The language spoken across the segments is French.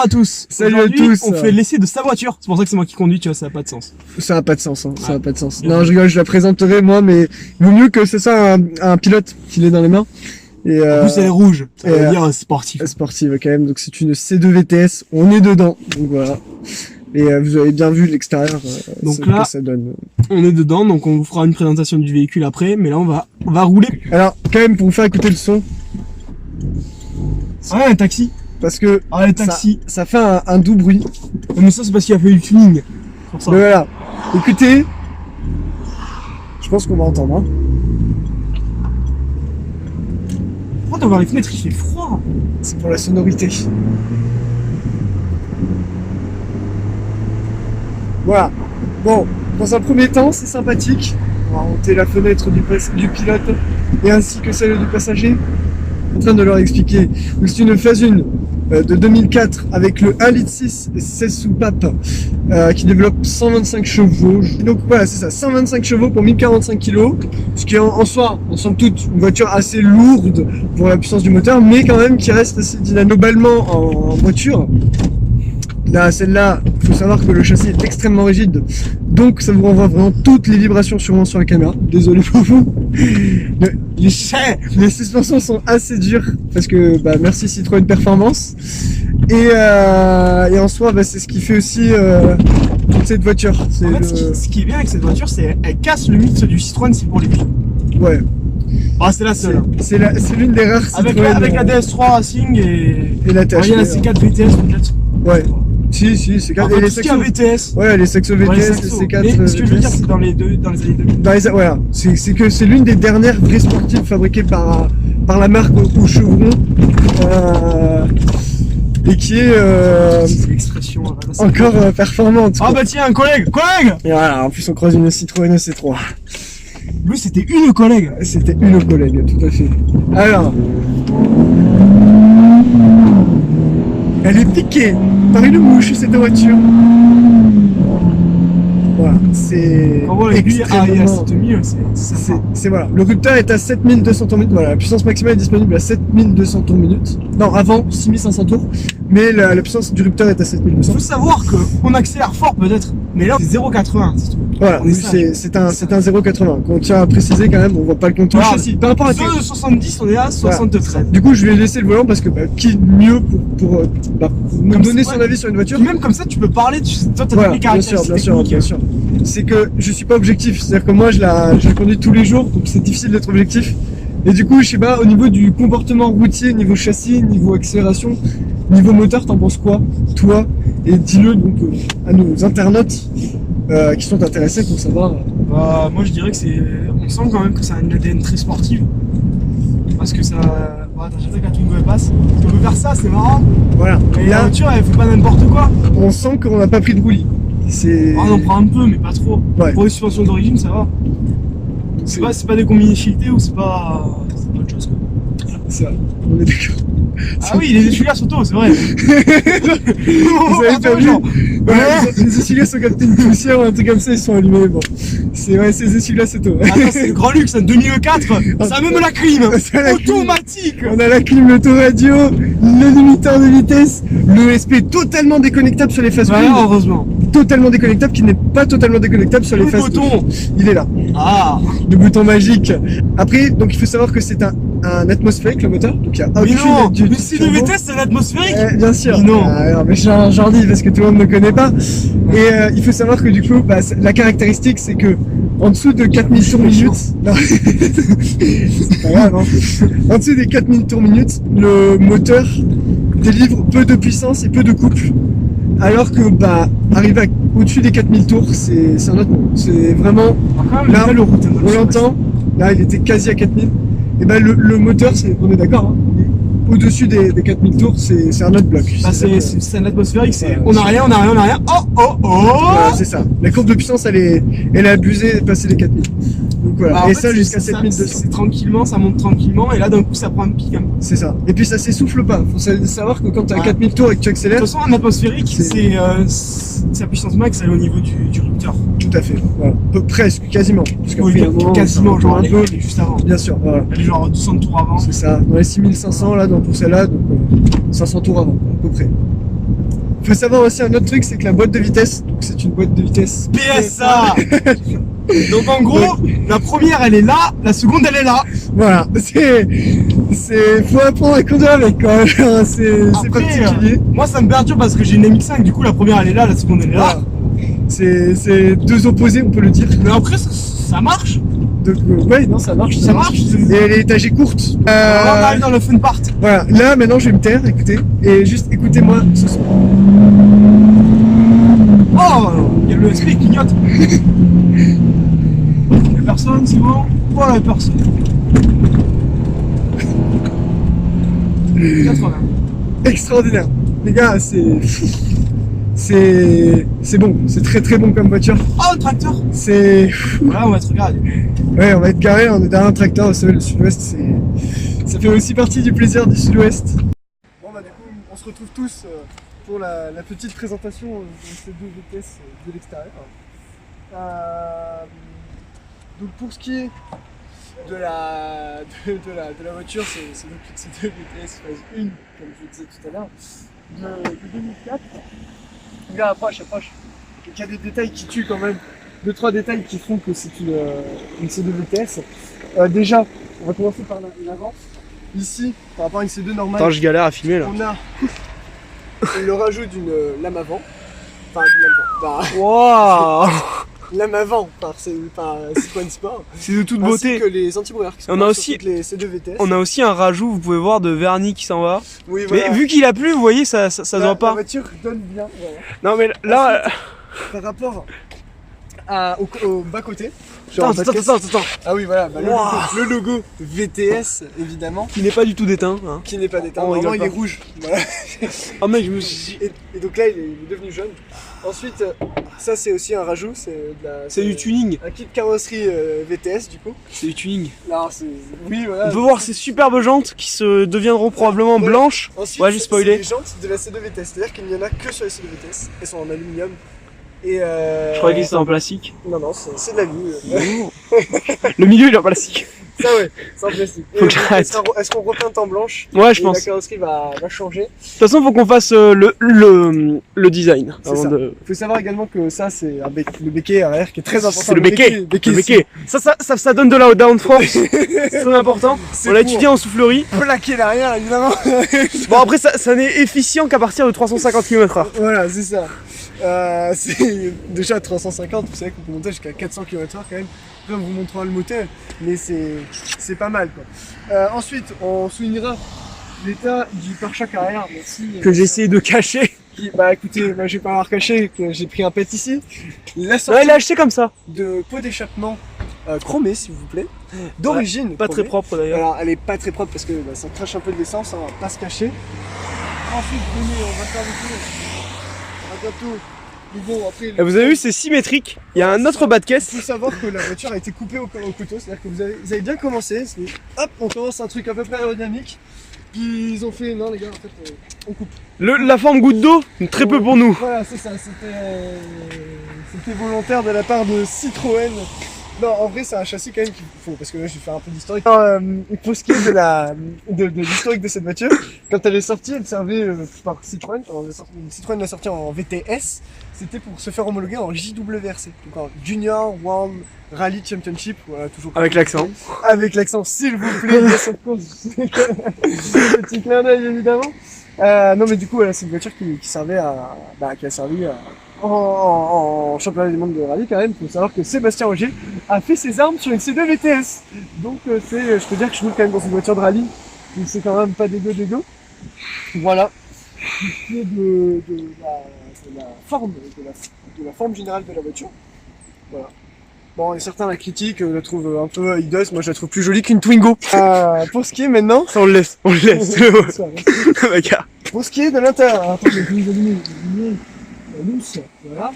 à tous. Salut à Aujourd'hui, tous. On fait l'essai de sa voiture. C'est pour ça que c'est moi qui conduis, tu vois, ça n'a pas de sens. Ça n'a pas de sens, hein. Ça Ouais. n'a pas de sens. Non, je rigole, je la présenterai moi, mais il vaut mieux que c'est ça un pilote qui l'ait dans les mains. Et En plus, elle est rouge. Ça et, veut dire sportif. sportive quand même. Donc c'est une C2 VTS. On est dedans. Donc voilà. Et vous avez bien vu l'extérieur. Donc ce là- que ça donne. On est dedans, donc on vous fera une présentation du véhicule après. Mais là, on va rouler. Alors quand même pour vous faire écouter le son, Ah, un taxi. parce que Ah, les taxis. ça fait un doux bruit. Mais ça, c'est parce qu'il a fait du tuning. C'est pour ça. Mais voilà. Écoutez. Je pense qu'on va entendre. Hein. Pourquoi d'avoir les fenêtres, il fait froid. C'est pour la sonorité. Voilà. Bon, dans un premier temps, c'est sympathique. On va monter la fenêtre du pilote et ainsi que celle du passager. En train de leur expliquer. Donc, c'est une phase 1 de 2004 avec le 1,6 litre et 16 soupapes qui développe 125 chevaux. Donc voilà, c'est ça, 125 chevaux pour 1045 kg. Ce qui est en soi, en somme toute, une voiture assez lourde pour la puissance du moteur, mais quand même qui reste assez dynamique. Globalement en voiture, là, celle-là, il faut savoir que le châssis est extrêmement rigide, donc ça vous renvoie vraiment toutes les vibrations sûrement sur la caméra. Désolé pour vous. Les suspensions sont assez dures parce que bah, merci Citroën Performance. Et en soi, bah, c'est ce qui fait aussi toute cette voiture. C'est En fait, ce qui est bien avec cette voiture, c'est qu'elle casse le mythe du Citroën, c'est pour les pieds. Ouais. Ah, c'est la seule. hein. C'est l'une des rares Avec Citroën. la DS3 Racing et la il y a la THP. C4 VTS peut-être. Ouais. Si, c'est Enfin, et les tout ce qui est Saxo. VTS. Ouais, les Saxo VTS, Ouais, les les Saxo. C4. Mais ce que je veux VTS. dire, c'est dans les années 2000. Voilà, c'est que c'est l'une des dernières vraies sportives fabriquées par la marque au chevron et qui est C'est l'expression. Là, c'est encore performante. Ah quoi. bah tiens, un collègue. Et voilà, en plus on croise une Citroën C3. Lui, c'était une collègue. C'était une collègue, tout à fait. Alors, elle est piquée par une mouche cette voiture. Voilà, c'est On voit les billes arrière à extrêmement. 7000, c'est sympa. C'est voilà, le rupteur est à 7200 tours minute. Voilà, la puissance maximale est disponible à 7200 tours minute. Non, avant 6500 tours, mais la puissance du rupteur est à Il 7200. faut savoir qu'on accélère fort peut-être, mais là c'est 0,80. c'est tout. Voilà, On est oui, sage. c'est un 0,80. Qu'on tient à préciser quand même, on voit pas le compteur Voilà. châssis. Par rapport à De 70, on est à 73. Du coup, je vais laisser le volant parce que bah, qui mieux pour me Comme donner c'est- son avis sur une voiture. Puis même comme ça, tu peux parler, toi t'as Voilà, des bien sûr, caractéristiques bien sûr, techniques. bien sûr. C'est que je suis pas objectif, c'est-à-dire que moi je la conduis tous les jours, donc c'est difficile d'être objectif. Et du coup, je sais pas, au niveau du comportement routier, niveau châssis, niveau accélération, niveau moteur, t'en penses quoi, toi? Et dis-le donc à nos internautes qui sont intéressés pour savoir. Bah, moi je dirais que on sent quand même que ça a une ADN très sportive. Parce que ça. T'as jamais qu'à Twingo passe. On peut faire ça, c'est marrant. Voilà. Mais Et la là, voiture elle fait pas n'importe quoi. on sent qu'on n'a pas pris de roulis. C'est. On en prend un peu, mais pas trop. Ouais. Pour les suspensions d'origine, ça va. C'est pas des combinés shiftés ou c'est pas autre chose quoi. C'est vrai, on est d'accord. Ah oui, les essuie-glaces auto, c'est vrai. Vous avez pas vu genre. Les essuie-glaces ont capté une poussière ou un truc comme ça, ils sont allumés. Bon, c'est ouais, ces essuie-glaces auto. Attends, c'est le grand luxe, un 2004, ça a même la clim, Ça a la clim. automatique. On a la clim, l'autoradio, le limiteur de vitesse, le SP totalement déconnectable sur les phases Ouais, 1, heureusement. totalement déconnectable, qui n'est pas totalement déconnectable sur les Le phases bouton. 2. Il est là, Ah. le bouton magique. Après, donc il faut savoir que c'est un atmosphérique le moteur, donc il y a Mais aucune non, aide du mais c'est de turbo. vitesse, c'est l'atmosphérique. Bien sûr. Mais non. Alors, mais j'en dis parce que tout le monde ne connaît pas. Et il faut savoir que du coup, bah, la caractéristique, c'est que en dessous de 4000 tours minute, non, c'est pas grave, hein. En dessous des 4000 tours minute, le moteur délivre peu de puissance et peu de couple. Alors que bah arriver au-dessus des 4000 tours, c'est un autre monde. C'est vraiment. Quand même, Là, le route, hein, On l'entend. Là, il était quasi à 4000. Et ben le moteur, on est d'accord. Hein, au-dessus des 4000 tours, c'est un autre bloc. Bah, c'est un atmosphérique, c'est Ouais, on a rien. Oh oh oh. Voilà, c'est ça. La courbe de puissance, elle est abusée de passer les 4000. Donc voilà. Bah, en et fait, ça jusqu'à c'est 7200. C'est tranquillement, ça monte tranquillement, et là d'un coup ça prend un pic. Hein. C'est ça. Et puis ça s'essouffle pas. Faut savoir que quand tu as Ouais. 4000 tours et que tu De accélères, toute façon, un atmosphérique, C'est- sa puissance max, elle est au niveau du rupteur. tout à fait. Voilà. Presque, quasiment. Parce qu'après, Oui, il y a un moment, quasiment, ça genre va un elle peu. est juste avant. Bien sûr, voilà. Elle est genre 200 tours avant. C'est ça. Dans les 6500 là, pour celle-là, donc 500 tours avant, à peu près. faut savoir aussi un autre truc, c'est que la boîte de vitesse, donc c'est une boîte de vitesse PSA. Donc en gros, la première elle est là, la seconde elle est là. Voilà, faut apprendre à conduire avec quand même, hein, c'est Après, particulier. moi ça me perturbe parce que j'ai une MX5, du coup la première elle est là, la seconde elle est là. Voilà. C'est deux opposés, on peut le dire. Mais après ça marche. Donc, ouais, non, ça marche. Ça marche. Et elle est étagée courte. Alors, on arrive dans le fun part. Voilà, là maintenant je vais me taire, écoutez, et juste écoutez-moi ce son. Oh, il y a le SP qui clignote. Il y a personne, c'est bon. Voilà, il y a personne. 80. Extraordinaire. Les gars, c'est bon, c'est très très bon comme voiture. Oh, le tracteur. C'est... Voilà, on va te regarder. Ouais, on va être garé, on est derrière un tracteur, vous savez, le sud-ouest, ça fait aussi partie du plaisir du sud-ouest. Bon bah du coup, on se retrouve tous pour la petite présentation de ces deux vitesses de l'extérieur. Donc pour ce qui est de la voiture, c'est donc ces deux vitesses phase 1, comme je le disais tout à l'heure, de 2004. Regarde, approche. Donc il y a des détails qui tuent quand même. 2-3 détails qui font que c'est une C2 VTS. Déjà, on va commencer par l'avant. Ici, par rapport à une C2 normale, Attends, je galère à filmer là. on a le rajout d'une lame avant. Enfin, d'une lame avant. Waouh. Lame avant par Citroën Sport. C'est de toute Ainsi beauté. que les anti-brouilleurs qui sont On a là aussi- sur toutes les C2 VTS. On a aussi un rajout, vous pouvez voir, de vernis qui s'en va. Oui, Mais voilà. vu qu'il a plu, vous voyez, ça se La voit pas. voiture donne bien. Voilà. Non mais là... Par rapport au bas-côté. Attends. Ah oui, voilà, bah, Wow. le logo VTS, évidemment, Qui n'est pas du tout déteint. Hein. qui n'est pas déteint. On Normalement, rigole il est pas. rouge. Voilà. Oh mec, je me suis... Et donc là, il est devenu jaune. Ensuite, ça, c'est aussi un rajout. C'est du tuning. Un kit carrosserie VTS, du coup. C'est du tuning. Là, oui, voilà. On peut voir ces superbes jantes qui se deviendront probablement Ouais. blanches. Ensuite, Ouais, j'ai spoilé. c'est les jantes de la C2 VTS. C'est-à-dire qu'il n'y en a que sur les C2 VTS. Elles sont en aluminium. Et Je croyais que c'était en plastique. Non, c'est de la vie. Le milieu il est en plastique. Ça, ouais, c'est en plastique. Faut que j'arrête. Est-ce qu'on repeint en blanche? Ouais, je Et pense. La carrosserie va changer. De toute façon, faut qu'on fasse le design. C'est avant ça. de... Il faut savoir également que ça, c'est le béquet arrière qui est très important. C'est le béquet. Le ici. béquet. Ça donne de la downforce. C'est très important. C'est On l'a pour- étudié en soufflerie. Plaquer l'arrière, évidemment. Bon, après, ça n'est efficient qu'à partir de 350 km/h. Voilà, c'est ça. C'est déjà 350, vous savez qu'on peut monter jusqu'à 400 km/h quand même. Après, on vous montrera le moteur, mais c'est pas mal quoi. Ensuite, on soulignera l'état du pare-choc arrière. Merci. Que j'ai essayé de cacher. Bah écoutez, moi je vais pas avoir caché que j'ai pris un pet ici. La Ouais, sortie il l'a acheté comme ça. de pot d'échappement chromée, s'il vous plaît. D'origine. Pas très chromée. propre d'ailleurs. Alors, elle est pas très propre parce que bah, ça crache un peu de l'essence, on va pas se cacher. Ensuite, venez, on va faire le tour. À bientôt. Mais bon, après, Et vous avez vu, c'est symétrique. Il y a un autre bas de il caisse. faut savoir que la voiture a été coupée au couteau, c'est-à-dire que vous avez bien commencé. Hop, on commence un truc à peu près aérodynamique. Puis ils ont fait, non les gars, en fait, on coupe. La forme goutte d'eau, très peu pour nous. Voilà, c'est ça, c'était volontaire de la part de Citroën. Non, en vrai, c'est un châssis quand même qu'il faut, parce que là, je vais faire un peu d'historique. Pour ce qui est de l'historique de cette voiture, quand elle est sortie, elle servait par Citroën. Quand Citroën l'a sortie en VTS, c'était pour se faire homologuer en JWRC, donc en Junior World Rally Championship. Voilà, toujours Avec l'accent. avec l'accent, s'il vous plaît, de cette course. Petit clin d'œil, évidemment. Non, mais du coup, voilà, c'est une voiture qui servait qui a servi en championnat du monde de rallye quand même. Il faut savoir que Sébastien Ogier a fait ses armes sur une C2 VTS. Donc, je peux dire que je roule quand même dans une voiture de rallye. Donc, c'est quand même pas dégueu. Voilà. Ce qui est de la forme générale de la voiture. Voilà. Bon, et certains la critiquent, la trouvent un peu hideuse. Moi, je la trouve plus jolie qu'une Twingo. Pour ce qui est maintenant. Ça, on le laisse. Regarde. Pour ce qui est de l'intérieur, attends, je vais vous allumer la luce, voilà.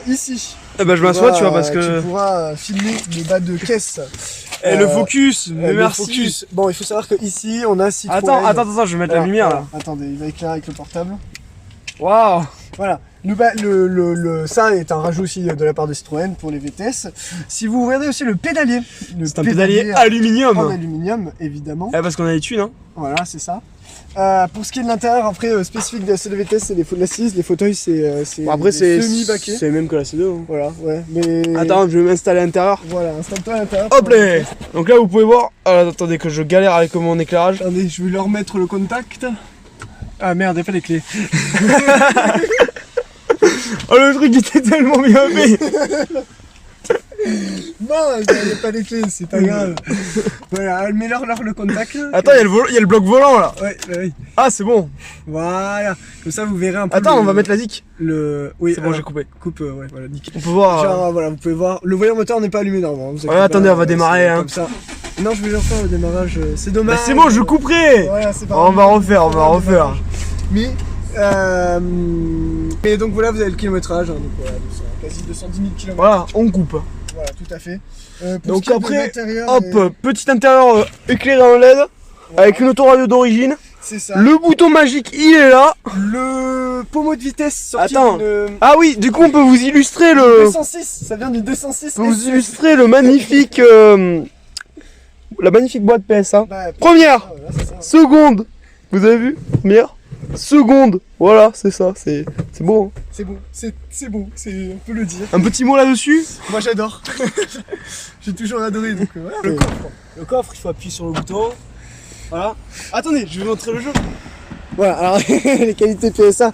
Ici. Eh ben, je m'assois, tu vois, parce que. Tu pourras filmer le bas de caisse. Eh, le focus, mais Le merci. focus. Bon, il faut savoir que ici, on a Citroën. Attends, je vais mettre la lumière là. Attendez, il va éclairer avec le portable. Waouh. Voilà. Ça est un rajout aussi de la part de Citroën pour les VTS. Si vous regardez aussi le pédalier. C'est un pédalier aluminium. en aluminium, évidemment. Eh, parce qu'on a les thunes, hein. Voilà, c'est ça. Pour ce qui est de l'intérieur, après, spécifique de la C2VT, c'est les l'assise, les fauteuils, c'est Bon, après, c'est semi-baquet. c'est même que la C2. Hein. Voilà, ouais. Mais... Attends, je vais m'installer à l'intérieur. Voilà, installe-toi à l'intérieur. Hop là. Donc là, vous pouvez voir. Attendez que je galère avec mon éclairage. Attendez, je vais leur mettre le contact. Ah merde, y'a pas les clés. Oh, le truc était tellement bien fait. Non, y'a pas les clés, c'est pas grave. Voilà, mets-leur le contact. Attends, il y a le bloc volant là. Ouais, oui. Ah, c'est bon. Voilà, comme ça vous verrez un peu. Attends, on va mettre la zik. Oui, C'est bon, j'ai coupé. Coupe, ouais, voilà, nickel. On peut voir. Genre, voilà, vous pouvez voir. Le voyant moteur n'est pas allumé normalement. vous inquiétez Ouais, attendez, pas, on va démarrer, c'est hein. Comme ça. Non, je vais leur faire le démarrage. C'est dommage. Bah, c'est bon, je couperai. Voilà, c'est pas On va grave. refaire, on va refaire. Mais, et donc voilà, vous avez le kilométrage. Hein, donc voilà, quasi 210 000 km. Voilà, on coupe. Voilà, tout à fait. Pour Donc ce qui est de après, l'intérieur, hop, petit intérieur éclairé en LED avec une autoradio d'origine. c'est ça. Le bouton magique, il est là. Le pommeau de vitesse sorti Attends. d'une Ah oui, du coup, on peut vous illustrer le. 206. Ça vient du 206. On peut vous illustrer le magnifique. La magnifique boîte PSA. Bah, Première, voilà, c'est ça. seconde. Vous avez vu? Première, seconde. Voilà, c'est ça. C'est beau. Hein. C'est bon, c'est bon, on peut le dire. Un petit mot là-dessus. Moi j'adore. J'ai toujours adoré donc voilà. Le coffre, il faut appuyer sur le bouton. Voilà. Attendez, je vais vous montrer le jeu. Voilà, alors les qualités PSA.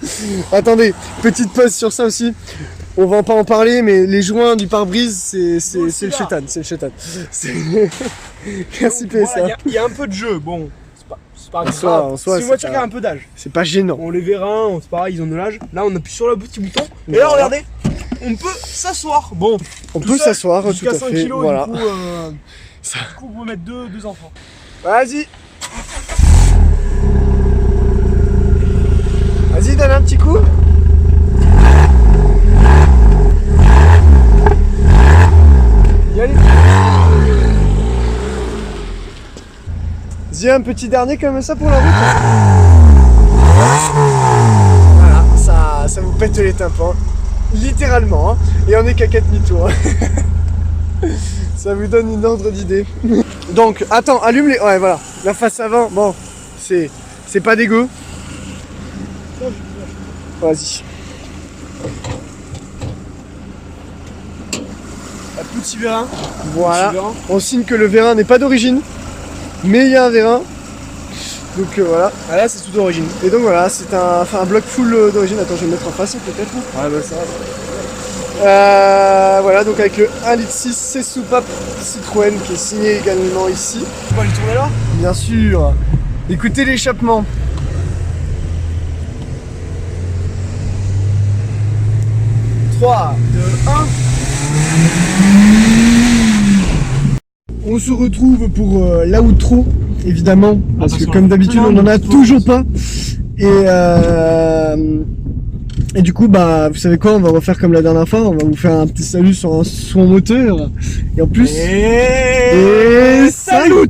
Attendez, petite pause sur ça aussi. On va pas en parler, mais les joints du pare-brise, c'est le chétan, c'est le chétan. Merci PSA. Voilà, il y a un peu de jeu. Bon, c'est pas grave. en soi, c'est une voiture c'est qui a pas- un peu d'âge. C'est pas gênant. On les verra, c'est pareil, ils ont de l'âge. Là, on appuie sur le petit bouton. Et Voilà. là, regardez, on peut s'asseoir. Bon, On tout peut seul, s'asseoir, tout jusqu'à à 5 fait. kilos, Voilà. du coup, on peut mettre deux enfants. Vas-y. Vas-y, donne un petit coup. Y allez. Vas-y, un petit dernier comme ça pour la route. Voilà, ça vous pète les tympans. Littéralement. Hein. Et on est qu'à 4 demi-tours. Ça vous donne une ordre d'idée. Donc, attends, allume les... Ouais, voilà. La face avant, bon, c'est pas dégueu. Vas-y. Un petit vérin. Voilà. Petit vérin. On signe que le vérin n'est pas d'origine, mais il y a un vérin. Donc voilà. Ah là, c'est tout d'origine. Et donc voilà, c'est un bloc full d'origine. Attends, je vais le mettre en face peut-être. Ouais, bah ça va. Voilà, donc avec le 1,6 litre c'est soupape Citroën qui est signé également ici. On va lui tourner là. Bien sûr. Écoutez l'échappement. Trois, 2, 1. On se retrouve pour l'outro, évidemment, parce que Attention, comme d'habitude on n'en a toujours pas. Et du coup, bah, vous savez quoi, on va refaire comme la dernière fois, on va vous faire un petit salut sur un son moteur. Et en plus, Et salut!